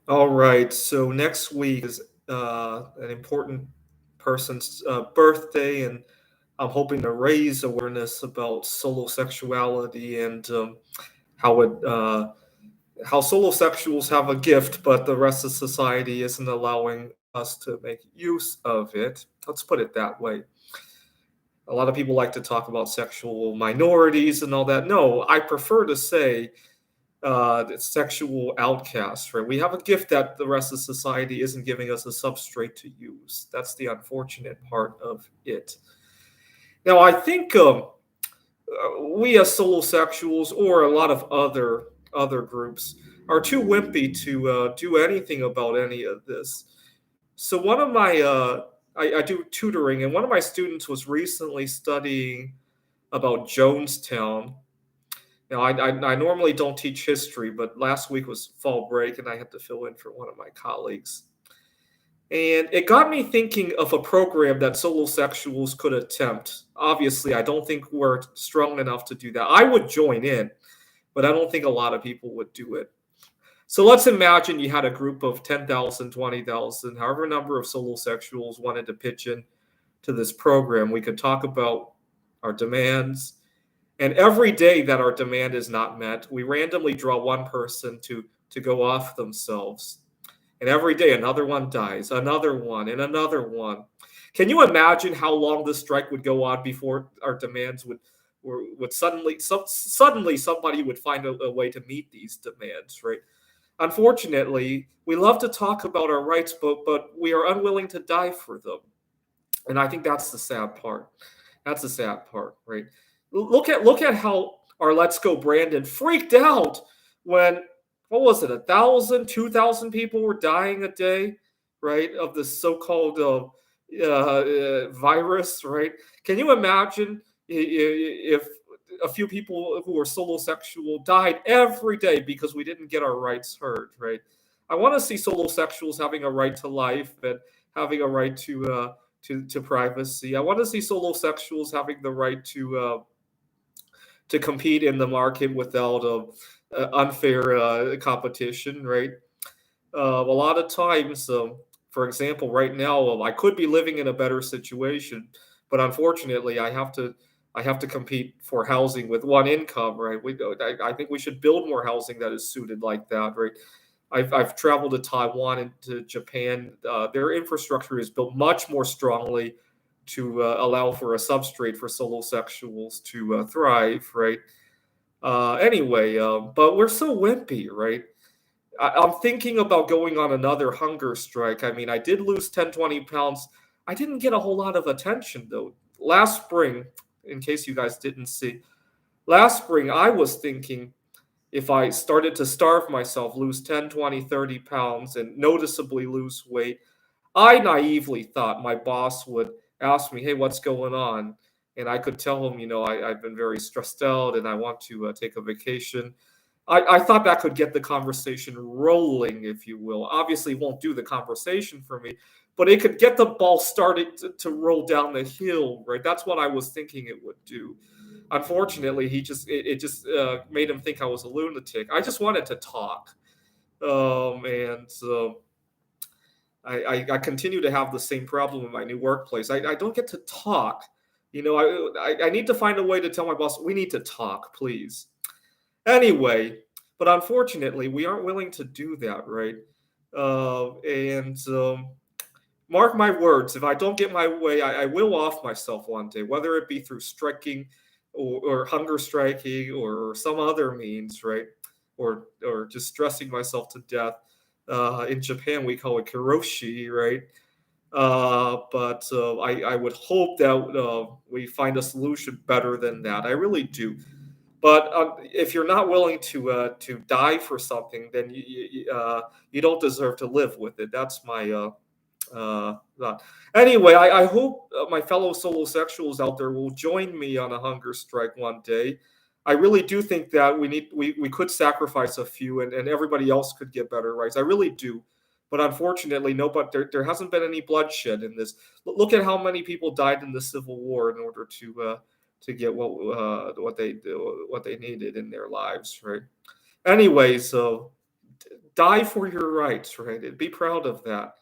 All right. So next week is an important person's birthday, and I'm hoping to raise awareness about solo sexuality and how it how solo sexuals have a gift, but the rest of society isn't allowing us to make use of it. Let's put it that way. A lot of people like to talk about sexual minorities and all that. No, I prefer to say sexual outcasts, right? We have a gift that the rest of society isn't giving us a substrate to use. That's the unfortunate part of it. Now, I think we as solo sexuals or a lot of other groups are too wimpy to do anything about any of this. So one of my I do tutoring, and one of my students was recently studying about Jonestown. Now, I normally don't teach history, but last week was fall break, and I had to fill in for one of my colleagues. And it got me thinking of a program that solo sexuals could attempt. Obviously, I don't think we're strong enough to do that. I would join in, but I don't think a lot of people would do it. So let's imagine you had a group of 10,000, 20,000, however number of solo sexuals wanted to pitch in to this program. We could talk about our demands, and every day that our demand is not met, we randomly draw one person to go off themselves. And every day another one dies, another one, and another one. Can you imagine how long this strike would go on before our demands would suddenly somebody would find a way to meet these demands, right? Unfortunately, we love to talk about our rights, but we are unwilling to die for them. And I think that's the sad part. That's the sad part, right? Look at how our Let's Go Brandon freaked out when what was it, 1,000, 2,000 people were dying a day, right, of this so-called virus, right? Can you imagine if a few people who were solo sexual died every day because we didn't get our rights heard, right? I want to see solo sexuals having a right to life and having a right to privacy. I want to see solo sexuals having the right to compete in the market without unfair competition, right? A lot of times, for example, right now, I could be living in a better situation, but unfortunately, I have to compete for housing with one income, right? I think we should build more housing that is suited like that, right? I've traveled to Taiwan and to Japan. Their infrastructure is built much more strongly to allow for a substrate for solo sexuals to thrive, right? Anyway, but we're so wimpy, right? I'm thinking about going on another hunger strike. I mean, I did lose 10, 20 pounds. I didn't get a whole lot of attention, though. Last spring, in case you guys didn't see, last spring, I was thinking if I started to starve myself, lose 10, 20, 30 pounds, and noticeably lose weight, I naively thought my boss would ask me, "Hey, what's going on?" And I could tell him, I've been very stressed out and I want to take a vacation. I thought that could get the conversation rolling, if you will. Obviously, it won't do the conversation for me, but it could get the ball started to roll down the hill, right? That's what I was thinking it would do. Unfortunately, it just made him think I was a lunatic. I just wanted to talk, and I continue to have the same problem in my new workplace. I don't get to talk. I need to find a way to tell my boss we need to talk, please. Anyway, but unfortunately, we aren't willing to do that, right? And mark my words, if I don't get my way, I will off myself one day, whether it be through striking or hunger striking or some other means, right? Or just stressing myself to death. In Japan, we call it kiroshi, right? But I would hope that we find a solution better than that. I really do. But if you're not willing to die for something, then you don't deserve to live with it. That's my thought. Anyway, I hope my fellow solo sexuals out there will join me on a hunger strike one day. I really do think that we could sacrifice a few, and everybody else could get better rights. I really do. But unfortunately, no. But there hasn't been any bloodshed in this. Look at how many people died in the Civil War in order to get what they needed in their lives, right? Anyway, so die for your rights, right? Be proud of that.